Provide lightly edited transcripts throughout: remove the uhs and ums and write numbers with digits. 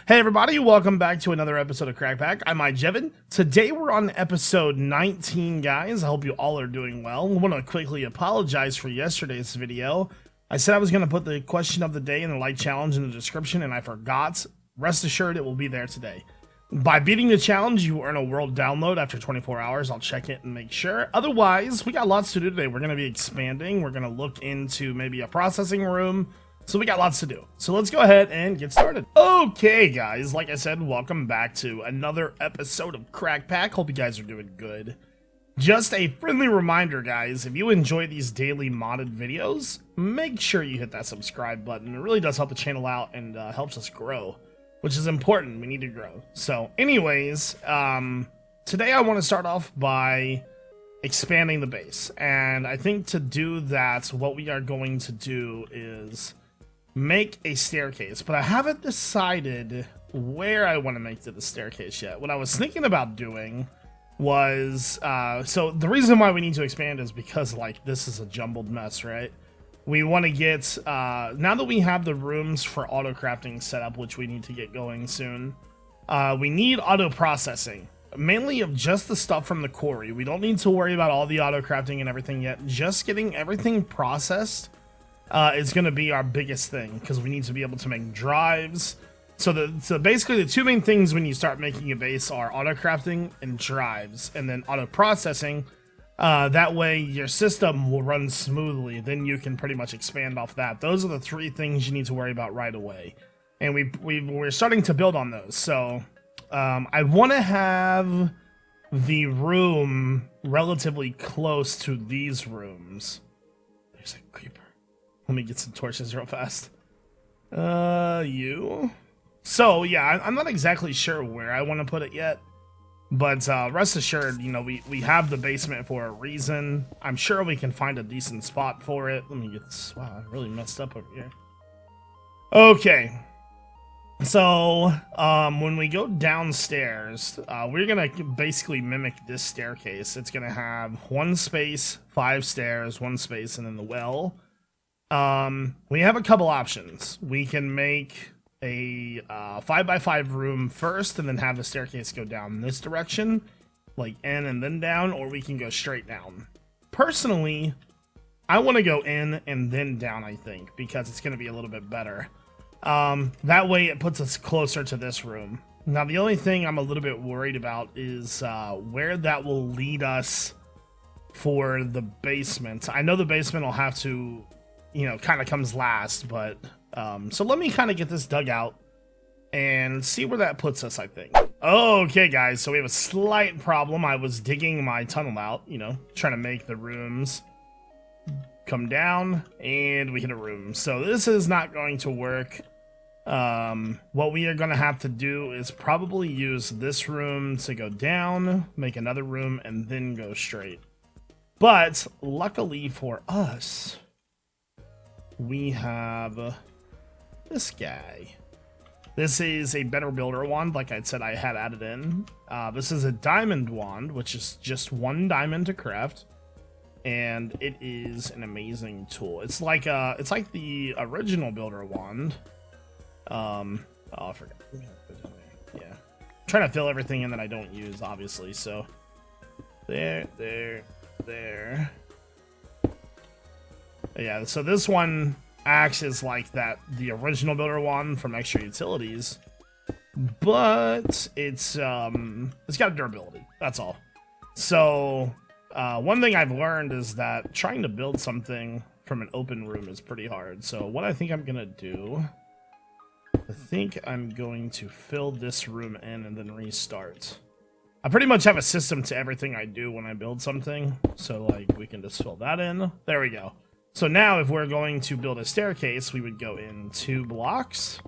Hey everybody, welcome back to another episode of Crackpack. I'm iJevin. Today we're on episode 19, guys. I hope you all are doing well. I want to quickly apologize for yesterday's video. I said I was going to put the question of the day and the like challenge in the description, and I forgot. Rest assured it will be there today. By beating the challenge, you earn a world download after 24 hours. I'll check it and make sure. Otherwise, we got lots to do today. We're going to be expanding. We're going to look into maybe a processing room. So we got lots to do. So let's go ahead and get started. Okay, guys, like I said, welcome back to another episode of Crackpack. Hope you guys are doing good. Just a friendly reminder, guys, if you enjoy these daily modded videos, make sure you hit that subscribe button. It really does help the channel out and helps us grow, which is important. We need to grow. So anyways, today I want to start off by expanding the base. And I think to do that, what we are going to do is make a staircase, but I haven't decided where I want to make the staircase yet. What I was thinking about doing was, so the reason why we need to expand is because, like, this is a jumbled mess, right? We want to get, now that we have the rooms for auto crafting set up, which we need to get going soon, we need auto processing, mainly of just the stuff from the quarry. We don't need to worry about all the auto crafting and everything yet. Just getting everything processed is going to be our biggest thing, because we need to be able to make drives. So basically the two main things when you start making a base are auto crafting and drives, and then auto processing. That way your system will run smoothly. Then you can pretty much expand off that. Those are the three things you need to worry about right away, and we're starting to build on those. So I want to have the room relatively close to these rooms. There's a creeper. Let me get some torches real fast. You. So, yeah, I'm not exactly sure where I want to put it yet. But rest assured, you know, we have the basement for a reason. I'm sure we can find a decent spot for it. Let me get this. Wow, I really messed up over here. Okay. So, when we go downstairs, we're going to basically mimic this staircase. It's going to have one space, 5 stairs, 1 space, and then the well. We have a couple options. We can make a 5x5 room first and then have the staircase go down this direction, like in and then down, or we can go straight down. Personally, I want to go in and then down, I think, because it's going to be a little bit better. That way it puts us closer to this room. Now, the only thing I'm a little bit worried about is where that will lead us for the basement. I know the basement will have to, you know, kind of comes last, but so let me kind of get this dug out and see where that puts us, I think. Okay, guys, so we have a slight problem. I was digging my tunnel out, you know, trying to make the rooms come down, and we hit a room. So this is not going to work. What we are going to have to do is probably use this room to go down, make another room, and then go straight. But luckily for us, we have this guy. This is a better builder wand, like I said I had added in. This is a diamond wand, which is just 1 diamond to craft, and it is an amazing tool. It's like the original builder wand. Oh, I forgot. Yeah, I'm trying to fill everything in that I don't use, obviously. So there. Yeah, so this one acts as like the original builder wand from Extra Utilities, but it's got durability. That's all. So one thing I've learned is that trying to build something from an open room is pretty hard. So what I think I'm gonna do, I think I'm going to fill this room in and then restart. I pretty much have a system to everything I do when I build something, so like we can just fill that in. There we go. So now if we're going to build a staircase, we would go in 2 blocks,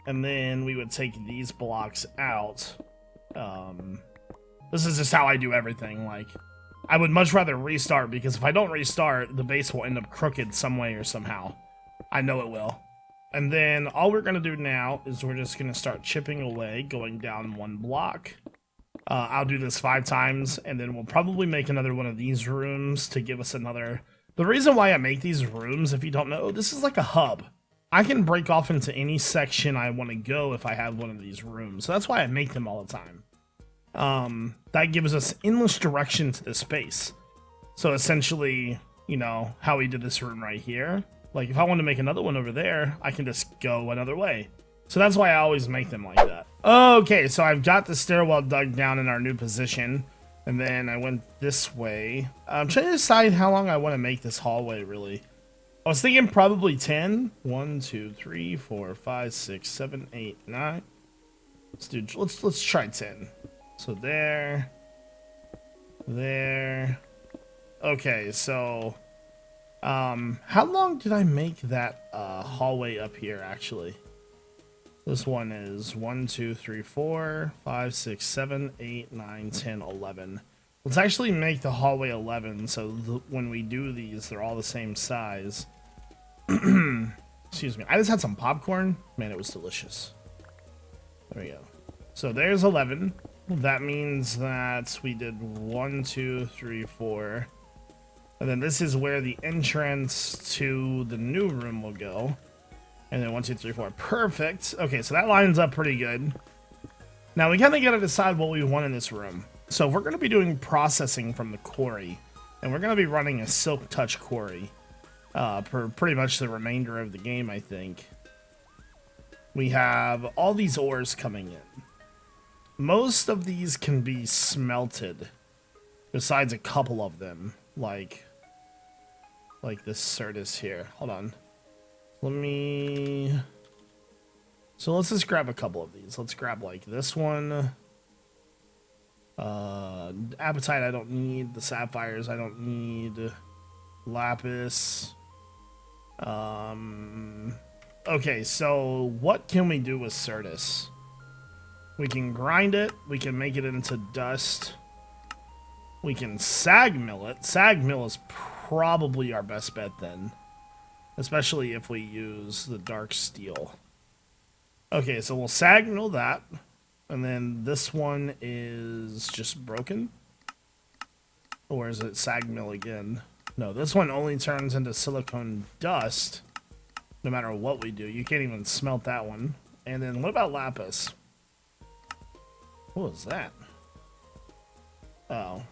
and then we would take these blocks out. This is just how I do everything. Like, I would much rather restart, because if I don't restart, the base will end up crooked some way or somehow. I know it will. And then all we're going to do now is we're just going to start chipping away, going down 1 block. I'll do this 5 times, and then we'll probably make another one of these rooms to give us another. The reason why I make these rooms, if you don't know, this is like a hub. I can break off into any section I want to go if I have one of these rooms. So that's why I make them all the time. That gives us endless direction to the space. So essentially, you know, how we did this room right here. Like if I want to make another one over there, I can just go another way. So that's why I always make them like that. Okay, so I've got the stairwell dug down in our new position. And then I went this way. I'm trying to decide how long I want to make this hallway, really. I was thinking probably 10. 1, 2, 3, 4, 5, 6, 7, 8, 9. Let's try 10. So there. There. Okay, so how long did I make that hallway up here actually? This one is 1, 2, 3, 4, 5, 6, 7, 8, 9, 10, 11. Let's actually make the hallway 11 so when we do these, they're all the same size. Excuse me. I just had some popcorn. Man, it was delicious. There we go. So there's 11. That means that we did 1, 2, 3, 4. And then this is where the entrance to the new room will go. And then 1, 2, 3, 4. Perfect. Okay, so that lines up pretty good. Now we kind of got to decide what we want in this room. So we're going to be doing processing from the quarry. And we're going to be running a silk touch quarry. For pretty much the remainder of the game, I think. We have all these ores coming in. Most of these can be smelted. Besides a couple of them. Like this serivce here. Hold on. So let's just grab a couple of these. Let's grab like this one. Apatite I don't need. The sapphires I don't need. Lapis. Okay, so what can we do with serivce? We can grind it. We can make it into dust. We can sag mill it. Sag mill is probably our best bet then. Especially if we use the dark steel. Okay, so we'll sag mill that. And then this one is just broken. Or is it sag mill again? No, this one only turns into silicone dust. No matter what we do. You can't even smelt that one. And then what about lapis? What was that? Oh.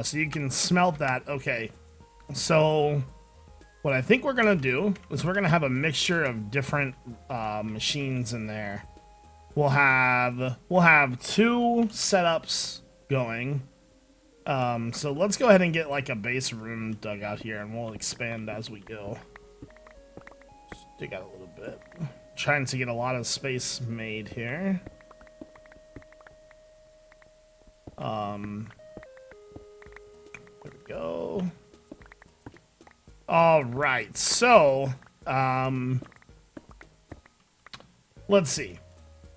So you can smelt that. Okay. So what I think we're going to do is we're going to have a mixture of different machines in there. We'll have 2 setups going. So let's go ahead and get like a base room dug out here and we'll expand as we go. Just dig out a little bit. Trying to get a lot of space made here. There we go. All right, so let's see.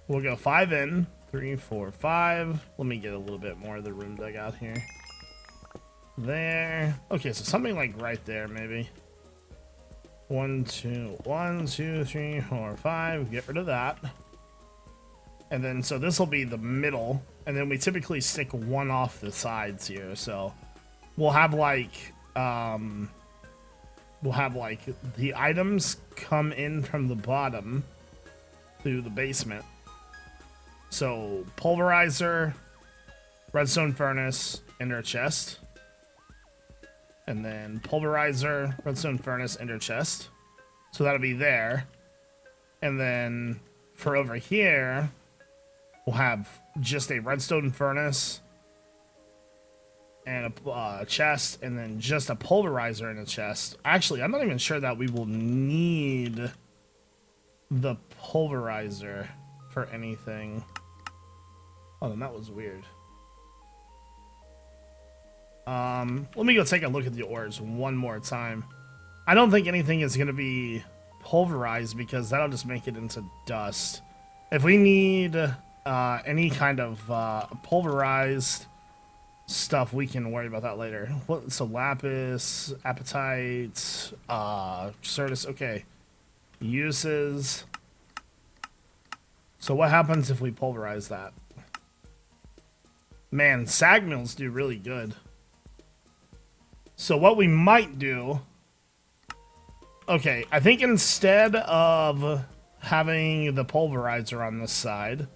We'll go 5 in, 3, 4, 5. Let me get a little bit more of the room dug out here. There. Okay, so something like right there, maybe. 1, 2, 3, 4, 5. Get rid of that. And then, so this will be the middle. And then we typically stick one off the sides here. So we'll have like, the items come in from the bottom through the basement. So pulverizer, redstone furnace, ender chest. And then pulverizer, redstone furnace, ender chest. So that'll be there. And then for over here, we'll have just a redstone furnace and a chest, and then just a pulverizer in a chest. Actually, I'm not even sure that we will need the pulverizer for anything. Oh, then that was weird. Let me go take a look at the ores one more time. I don't think anything is going to be pulverized because that'll just make it into dust. If we need any kind of pulverized stuff, we can worry about that later. So lapis, apatite, serivce. Okay, uses. So what happens if we pulverize that? Man, sag mills do really good. So what we might do... Okay, I think instead of having the pulverizer on this side,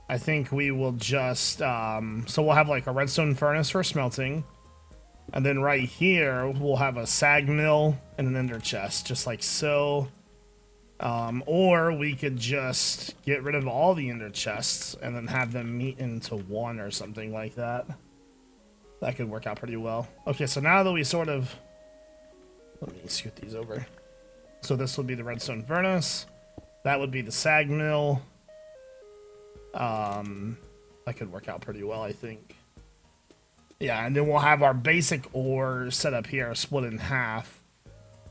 I think we will just, so we'll have like a redstone furnace for smelting. And then right here, we'll have a sag mill and an ender chest, just like so. Or we could just get rid of all the ender chests and then have them meet into one or something like that. That could work out pretty well. Okay, so now that we sort of... Let me scoot these over. So this would be the redstone furnace. That would be the sag mill. That could work out pretty well, I think. Yeah, and then we'll have our basic ore set up here, split in half.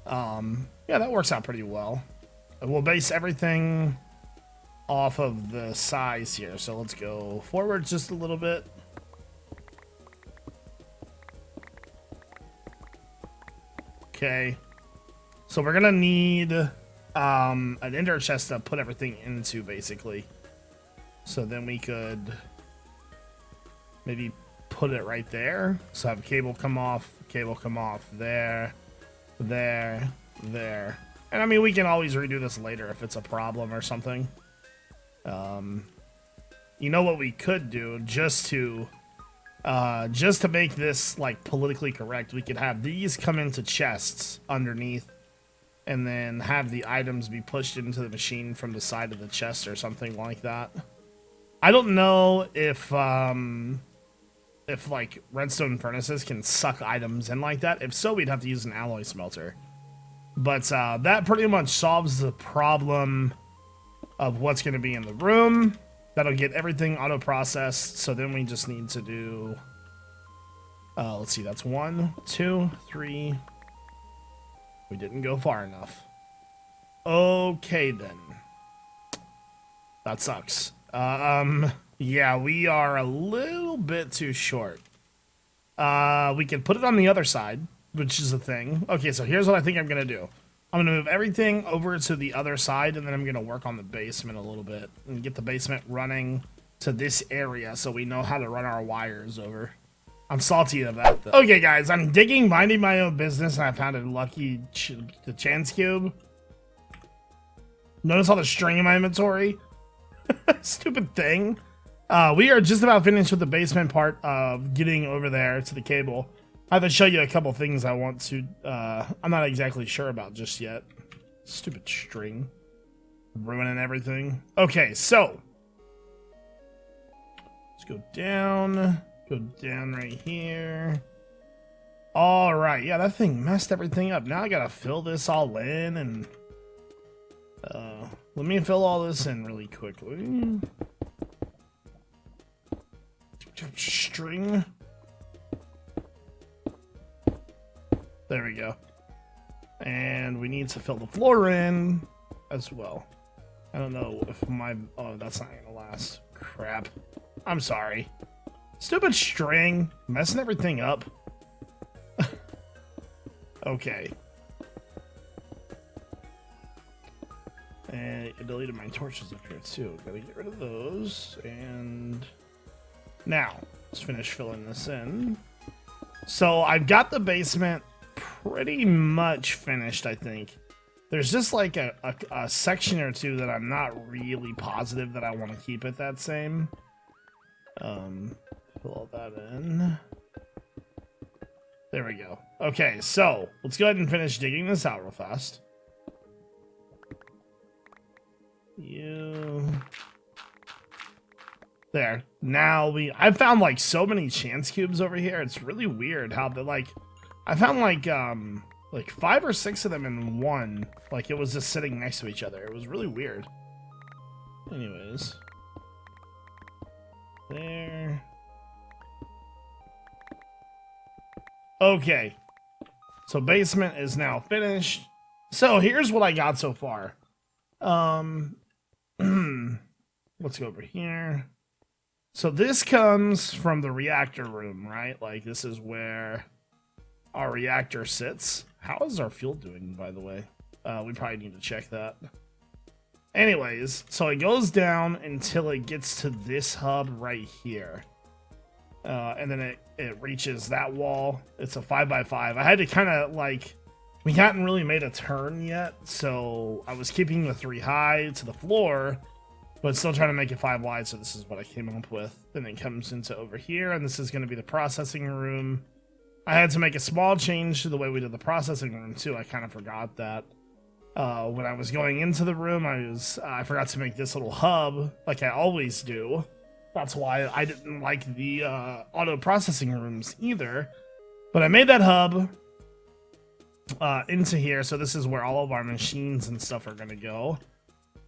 Yeah, that works out pretty well. We'll base everything off of the size here. So let's go forward just a little bit. Okay. So we're gonna need an ender chest to put everything into, basically. So then we could maybe put it right there. So have cable come off, there, there, there. And I mean, we can always redo this later if it's a problem or something. You know what we could do, just to make this like politically correct, we could have these come into chests underneath, and then have the items be pushed into the machine from the side of the chest or something like that. I don't know if like redstone furnaces can suck items in like that. If so, we'd have to use an alloy smelter. But that pretty much solves the problem of what's going to be in the room. That'll get everything auto-processed. So then we just need to do... let's see, that's 1, 2, 3. We didn't go far enough. Okay, then. That sucks. Yeah, we are a little bit too short. We can put it on the other side, which is a thing. Okay, so here's what I think I'm gonna do. I'm gonna move everything over to the other side, and then I'm gonna work on the basement a little bit and get the basement running to this area so we know how to run our wires over. I'm salty of that, though. Okay, guys, I'm digging, minding my own business, and I found a lucky the chance cube. Notice all the string in my inventory? Stupid thing. We are just about finished with the basement part of getting over there to the cable. I have to show you a couple things I want to, I'm not exactly sure about just yet. Stupid string. Ruining everything. Okay, so. Let's go down. Go down right here. Alright, yeah, that thing messed everything up. Now I gotta fill this all in and... let me fill all this in really quickly. String. There we go. And we need to fill the floor in as well. I don't know if my... Oh, that's not gonna last. Crap. I'm sorry. Stupid string. Messing everything up. Okay. And I deleted my torches up here too. Gotta get rid of those. And now, let's finish filling this in. So I've got the basement pretty much finished, I think. There's just like a section or two that I'm not really positive that I want to keep it that same. Fill all that in. There we go. Okay, so let's go ahead and finish digging this out real fast. There. Now I found like so many chance cubes over here. It's really weird how they're like, I found like 5 or 6 of them in one. Like it was just sitting next to each other. It was really weird. Anyways. There. Okay. So basement is now finished. So here's what I got so far. Let's go over here. So this comes from the reactor room, right? Like this is where our reactor sits. How is our fuel doing, by the way? We probably need to check that. Anyways, so it goes down until it gets to this hub right here. And then it reaches that wall. It's a 5x5. I had to kind of like we hadn't really made a turn yet, so I was keeping the 3 high to the floor, but still trying to make it 5 wide, so this is what I came up with. Then it comes into over here, and this is going to be the processing room. I had to make a small change to the way we did the processing room, too. I kind of forgot that. When I was going into the room, I forgot to make this little hub, like I always do. That's why I didn't like the auto processing rooms either. But I made that hub into here, so this is where all of our machines and stuff are going to go.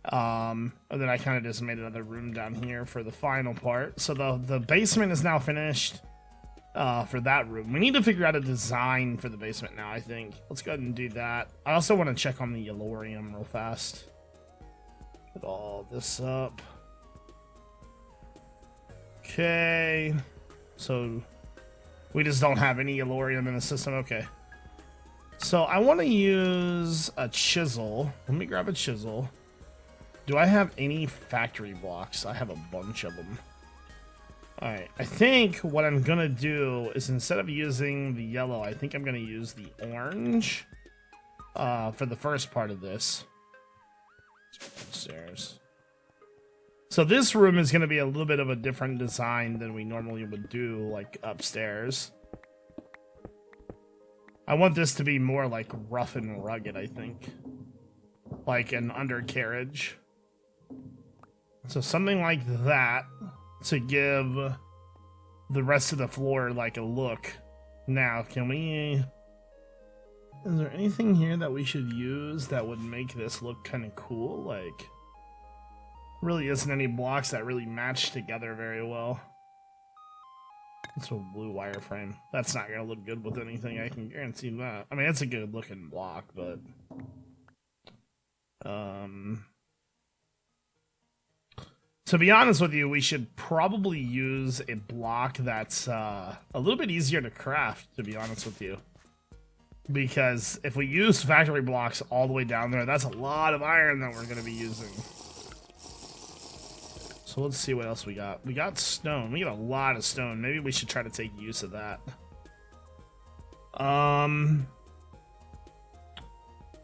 And then I kind of just made another room down here for the final part. So the basement is now finished for that room. We need to figure out a design for the basement now, I think. Let's go ahead and do that. I also want to check on the Yellorium real fast. Put all this up. Okay. So we just don't have any Yellorium in the system. Okay. So I want to use a chisel. Let me grab a chisel. Do I have any factory blocks? I have a bunch of them. Alright, I think what I'm going to do is instead of using the yellow, I think I'm going to use the orange for the first part of this. Upstairs. So this room is going to be a little bit of a different design than we normally would do, like upstairs. I want this to be more like rough and rugged, I think. Like an undercarriage. So something like that to give the rest of the floor like a look. Now, can we... Is there anything here that we should use that would make this look kind of cool? Like, really isn't any blocks that really match together very well. It's a blue wireframe. That's not gonna look good with anything, I can guarantee that. I mean, it's a good looking block, but... To be honest with you, we should probably use a block that's a little bit easier to craft, to be honest with you. Because if we use factory blocks all the way down there, that's a lot of iron that we're going to be using. So let's see what else we got. We got stone. We got a lot of stone. Maybe we should try to take use of that.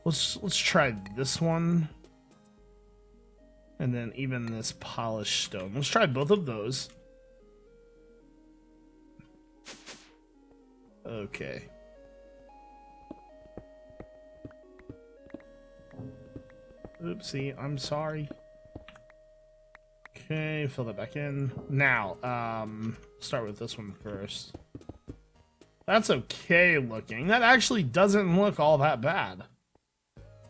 Let's try this one. And then even this polished stone. Let's try both of those. Okay. Oopsie, I'm sorry. Okay, fill that back in. Now, start with this one first. That's okay looking. That actually doesn't look all that bad.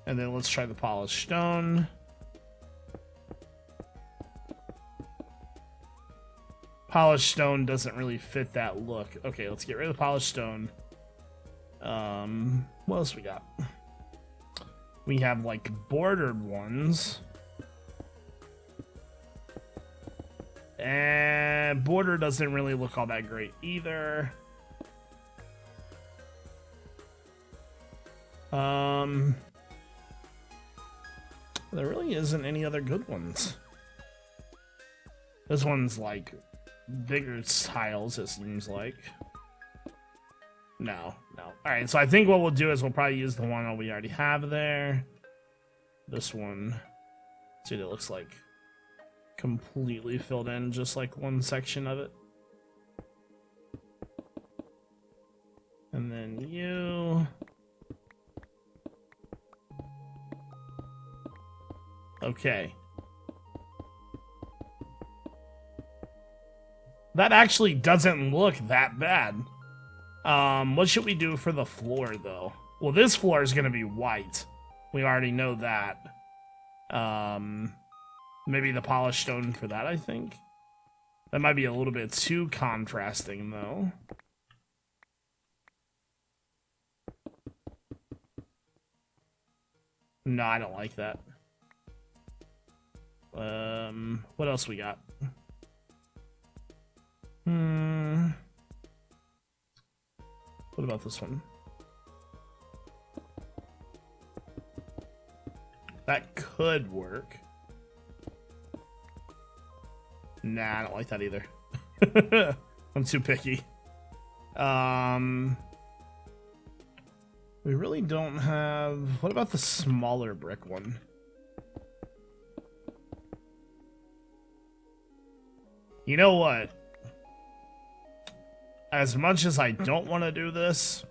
And then let's try the polished stone. Polished stone doesn't really fit that look. Okay, let's get rid of the polished stone. What else we got? We have like bordered ones. And border doesn't really look all that great either. There really isn't any other good ones. This one's like bigger tiles, it seems like. No. Alright, so I think what we'll do is we'll probably use the one that we already have there. This one. See what it looks like. Completely filled in, just like one section of it. And then you. Okay. That actually doesn't look that bad. What should we do for the floor, though? Well, this floor is going to be white. We already know that. Maybe the polished stone for that, I think. That might be a little bit too contrasting, though. No, I don't like that. What else we got? What about this one? That could work. Nah, I don't like that either. I'm too picky. We really don't have... What about the smaller brick one? You know what? As much as I don't want to do this...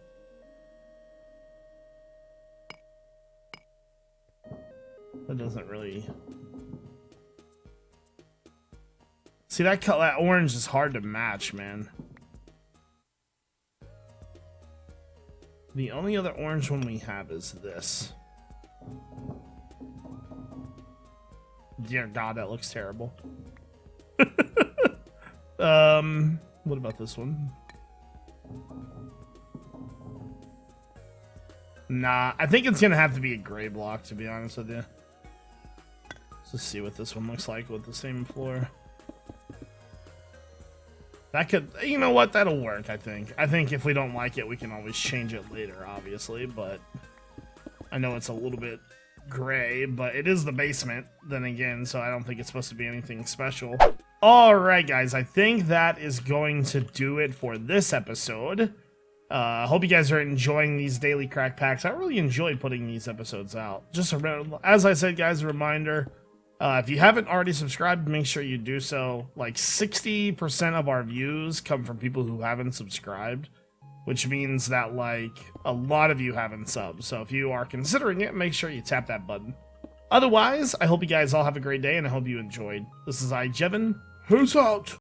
That doesn't really... See, that orange is hard to match, man. The only other orange one we have is this. Dear God, that looks terrible. What about this one? Nah, I think it's gonna have to be a gray block, to be honest with you. Let's see what this one looks like with the same floor. That could, you know what, that'll work, I think. I think if we don't like it, we can always change it later, obviously, but I know it's a little bit gray, but it is the basement, then again, so I don't think it's supposed to be anything special. Alright, guys, I think that is going to do it for this episode. I hope you guys are enjoying these daily crack packs. I really enjoyed putting these episodes out. Just as I said, guys, a reminder, if you haven't already subscribed, make sure you do so. Like 60% of our views come from people who haven't subscribed, which means that like a lot of you haven't subbed. So if you are considering it, make sure you tap that button. Otherwise, I hope you guys all have a great day and I hope you enjoyed. This is iJevin. Who's out?